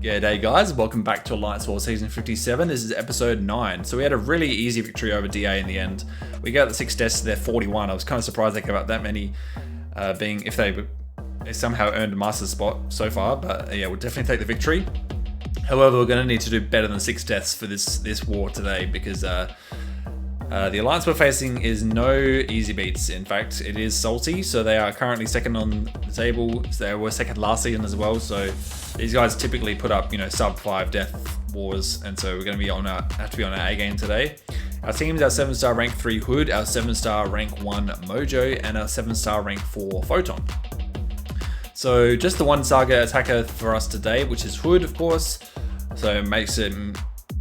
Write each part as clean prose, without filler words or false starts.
G'day guys, welcome back to Alliance War Season 57. This is episode 9. So we had a really easy victory over DA in the end. We got the 6 deaths to their 41. I was kind of surprised they came up that many, being if they somehow earned a master spot so far. But yeah, we'll definitely take the victory. However, we're going to need to do better than 6 deaths for this war today because the alliance we're facing is no easy beats. In fact, it is salty. So they are currently second on the table. So they were second last season as well. So these guys typically put up, sub 5 death wars, and so we're going to be have to be on our A game today. Our teams: our 7-star rank 3 Hood, our 7-star rank 1 Mojo, and our 7-star rank 4 Photon. So just the one saga attacker for us today, which is Hood, of course. So it makes him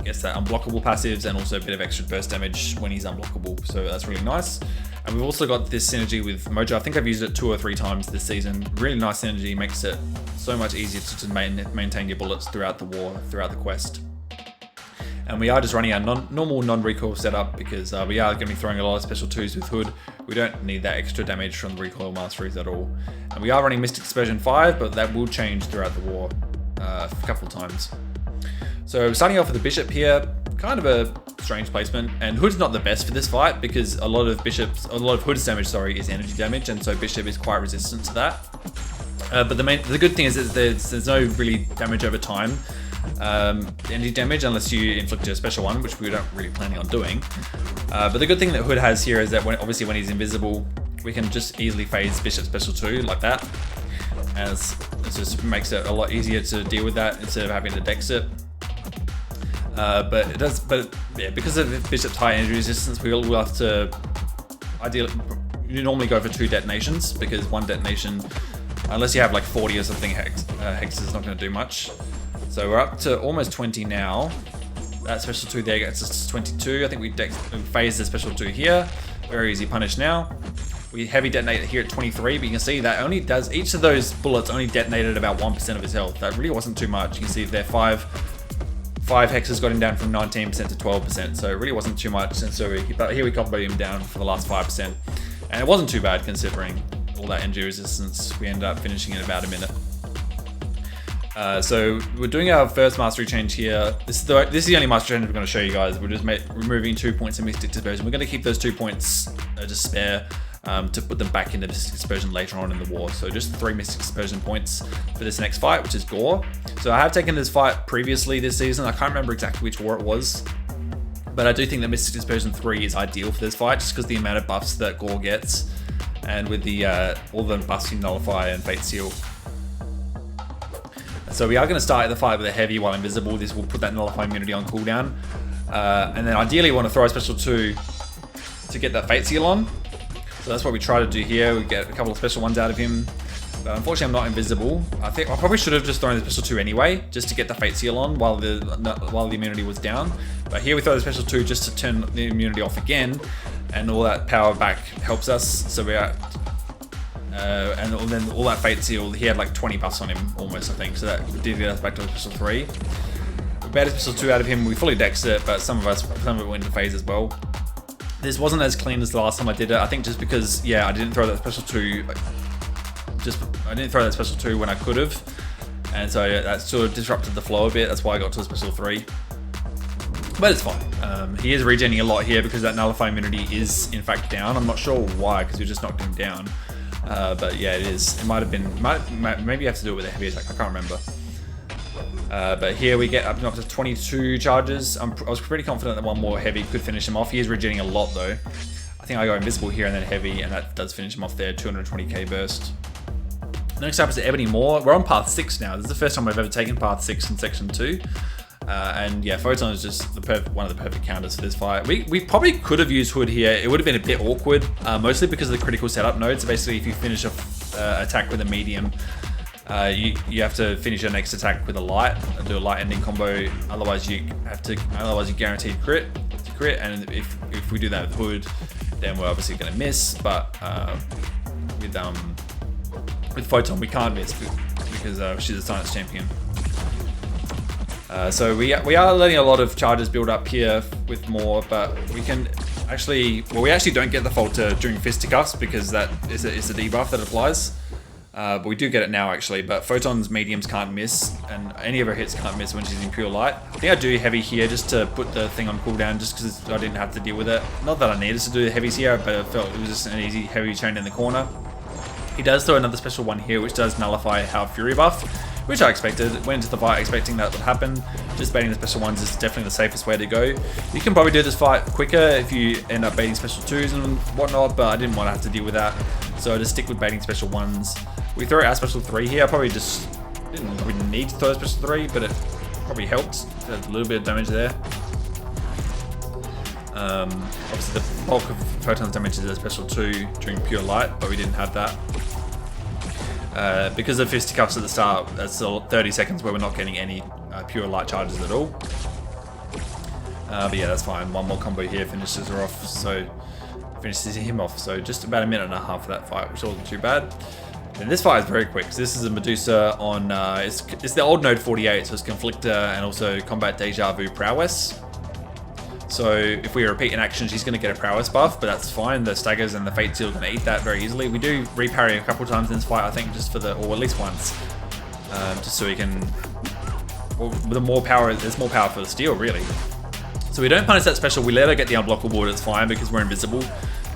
gets that unblockable passives and also a bit of extra burst damage when he's unblockable. So that's really nice. And we've also got this synergy with Mojo. I think I've used it 2 or 3 times this season. Really nice synergy, makes it so much easier to maintain your bullets throughout the war, throughout the quest. And we are just running our normal non-recoil setup because we are going to be throwing a lot of special 2s with Hood. We don't need that extra damage from the recoil masteries at all. And we are running Mystic Dispersion 5, but that will change throughout the war a couple of times. So starting off with the Bishop here, kind of a strange placement, and Hood's not the best for this fight because a lot of Hood's damage, is energy damage, and so Bishop is quite resistant to that. But the good thing is that there's no really damage over time, energy damage, unless you inflict a special one, which we don't really planning on doing. But the good thing that Hood has here is that when he's invisible, we can just easily phase Bishop special 2 like that, as it just makes it a lot easier to deal with that instead of having to dex it. Because of Bishop's high energy resistance, we will have to you normally go for 2 detonations because 1 detonation, unless you have like 40 or something hexes, is not going to do much. So we're up to almost 20 now. That special 2 there gets us to 22. I think we phase the special 2 here. Very easy punish now. We heavy detonate here at 23, but you can see that each of those bullets only detonated about 1% of his health. That really wasn't too much. You can see there 5 hexes got him down from 19% to 12%, so it really wasn't too much. And so here we comboed him down for the last 5%, and it wasn't too bad considering all that energy resistance. We ended up finishing in about a minute. So we're doing our first mastery change here. This is the only mastery change we're going to show you guys. We're just removing 2 points of Mystic Dispersion. We're going to keep those 2 points just spare to put them back into Mystic Dispersion later on in the war. So just 3 Mystic Dispersion points for this next fight, which is Gorr. So I have taken this fight previously this season. I can't remember exactly which war it was, but I do think that Mystic Dispersion 3 is ideal for this fight just because the amount of buffs that Gorr gets, and with the all the buffs you nullify and Fate Seal. So we are going to start the fight with a heavy while invisible. This will put that nullify immunity on cooldown, and then ideally we want to throw a special 2 to get that Fate Seal on. So that's what we try to do here. We get a couple of special ones out of him. But unfortunately, I'm not invisible. I think I probably should have just thrown the special 2 anyway, just to get the Fate Seal on while the immunity was down. But here we throw the special 2 just to turn the immunity off again, and all that power back helps us. So we are, and then all that Fate Seal, he had like 20 buffs on him almost, I think. So that did get us back to a special 3. We made a special 2 out of him. We fully dexed it, but some of it went into phase as well. This wasn't as clean as the last time I did it. I think just because, I didn't throw that special 2. I didn't throw that special 2 when I could have, and so that sort of disrupted the flow a bit. That's why I got to the special 3. But it's fine. He is regenerating a lot here because that nullify immunity is in fact down. I'm not sure why, because we just knocked him down. But yeah, it is. It might have been. Maybe you have to do it with a heavy attack. I can't remember. But here we get up to 22 charges. I was pretty confident that one more heavy could finish him off. He is regenerating a lot though. I think I go invisible here and then heavy, and that does finish him off there. 220k burst. Next up is Ebony more. We're on path 6 now. This is the first time I've ever taken path 6 in section 2. And yeah, Photon is just one of the perfect counters for this fight. We probably could have used Hood here. It would have been a bit awkward, mostly because of the critical setup node. So basically, if you finish a attack with a medium, you have to finish your next attack with a light and do a light ending combo. Otherwise you guaranteed crit, and if we do that with Hood, then we're obviously going to miss. But with Photon we can't miss because she's a science champion. So we are letting a lot of charges build up here with more, but we can actually, we actually don't get the falter during fisticuffs because that is a debuff that applies. But we do get it now actually, but Photon's mediums can't miss, and any of her hits can't miss when she's in pure light. I think I do heavy here just to put the thing on cooldown, just because I didn't have to deal with it. Not that I needed to do the heavies here, but I felt it was just an easy heavy chain in the corner. He does throw another special one here, which does nullify our Fury buff, which I expected. Went into the fight expecting that would happen. Just baiting the special ones is definitely the safest way to go. You can probably do this fight quicker if you end up baiting special 2s and whatnot, but I didn't want to have to deal with that. So I just stick with baiting special 1s. We throw our special 3 here. I probably just didn't really need to throw a special 3, but it probably helped. There's a little bit of damage there. Obviously the bulk of Photon's damage is a special 2 during pure light, but we didn't have that. Because of fisticuffs at the start, that's still 30 seconds where we're not getting any pure light charges at all. But yeah, that's fine. One more combo here finishes her off, so finishes him off. So just about a minute and a half for that fight, which wasn't too bad. And this fight is very quick. So this is a Medusa on it's the old node 48, so it's Conflictor and also Combat Deja Vu Prowess. So if we repeat an action, she's going to get a prowess buff, but that's fine. The staggers and the fate seal are going to eat that very easily. We do reparry a couple times in this fight, I think, just for the, or at least once, just so we can. Well, with more power, there's more power for the steal, really. So we don't punish that special. We let her get the unblockable, but it's fine because we're invisible,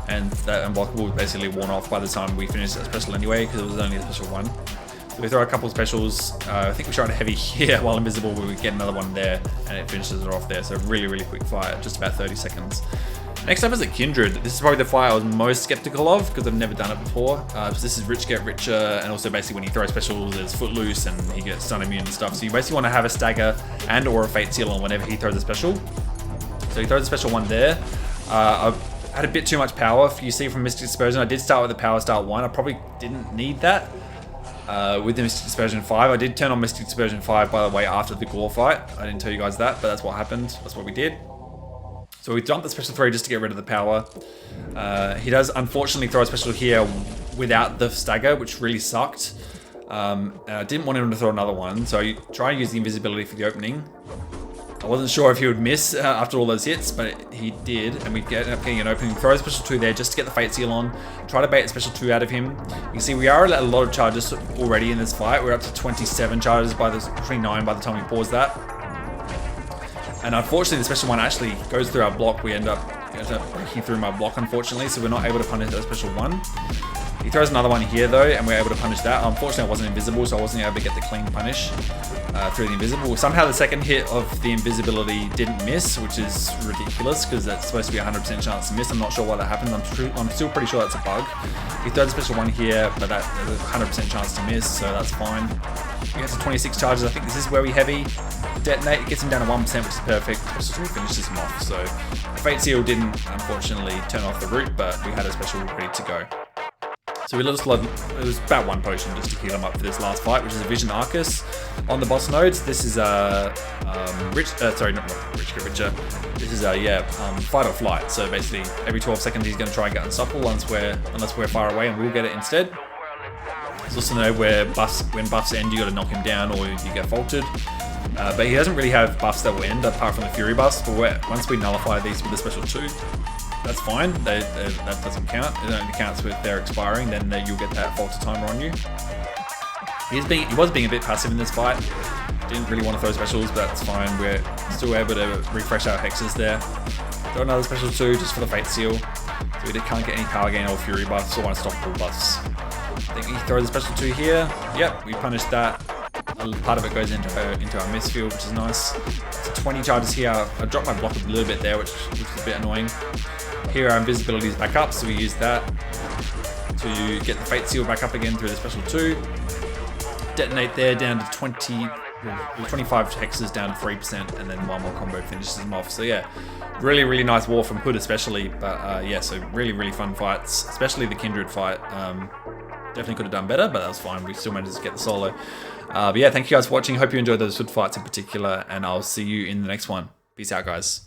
and that unblockable is basically worn off by the time we finish that special anyway, because it was only a special 1. So we throw a couple of specials. I think we tried a heavy here while invisible, but we get another one there, and it finishes it off there. So really, really quick fight, just about 30 seconds. Next up is a Kindred. This is probably the fight I was most skeptical of because I've never done it before. So this is Rich Get Richer, and also basically when he throws specials, there's Footloose and he gets stun immune and stuff. So you basically want to have a stagger and or a fate seal on whenever he throws a special. So he throws a special 1 there. I had a bit too much power. If you see from Mystic Dispersion, I did start with the power start 1. I probably didn't need that. With the Mystic Dispersion 5. I did turn on Mystic Dispersion 5, by the way, after the Gorr fight. I didn't tell you guys that, but that's what happened. That's what we did. So we dumped the special 3 just to get rid of the power. He does unfortunately throw a special here without the stagger, which really sucked. And I didn't want him to throw another one, so I try and use the invisibility for the opening. I wasn't sure if he would miss after all those hits, but he did, and we end up getting an opening. Throw a special 2 there just to get the fate seal on. Try to bait a special 2 out of him. You can see we are at a lot of charges already in this fight. We're up to 27 charges by the 29 by the time we pause that. And unfortunately, the special 1 actually goes through our block. We end up breaking through my block, unfortunately, so we're not able to punish that special 1. He throws another one here though, and we're able to punish that. Unfortunately, I wasn't invisible, so I wasn't able to get the clean punish through the invisible. Somehow the second hit of the invisibility didn't miss, which is ridiculous because that's supposed to be a 100% chance to miss. I'm not sure why that happened. I'm still pretty sure that's a bug. He throws a special 1 here, but there's a 100% chance to miss, so that's fine. We get to 26 charges. I think this is where we heavy detonate. It gets him down to 1%, which is perfect. Special 2 finishes him off. So the fate seal didn't unfortunately turn off the root, but we had a special ready to go. So we let us it was about 1 potion just to heal him up for this last fight, which is a Vision Aarkus on the boss nodes. This is sorry, not Rich Get Richer. This is fight or flight. So basically every 12 seconds he's going to try and get unstoppable unless we're far away, and we'll get it instead. There's also no where when buffs end, you got to knock him down or you get faulted. But he doesn't really have buffs that will end apart from the Fury buffs. But once we nullify these with the special 2, that's fine. That doesn't count. It only counts with their expiring. Then you'll get that falter timer on you. He was being a bit passive in this fight. Didn't really want to throw specials, but that's fine. We're still able to refresh our hexes there. Throw another special 2 just for the fate seal. So we can't get any power gain or fury buffs or unstoppable buffs. I think he throws a special 2 here. Yep, we punished that. Part of it goes into our miss field, which is nice. So 20 charges here. I dropped my block a little bit there, which is a bit annoying. Here our invisibility is back up, so we use that to get the fate seal back up again through the special 2. Detonate there down to 25 hexes down to 3%, and then 1 more combo finishes them off. So yeah, really, really nice war from Hood especially, but yeah, so really, really fun fights, especially the Kindred fight. Definitely could have done better, but that was fine. We still managed to get the solo. But yeah, thank you guys for watching. Hope you enjoyed those Hood fights in particular, and I'll see you in the next one. Peace out, guys.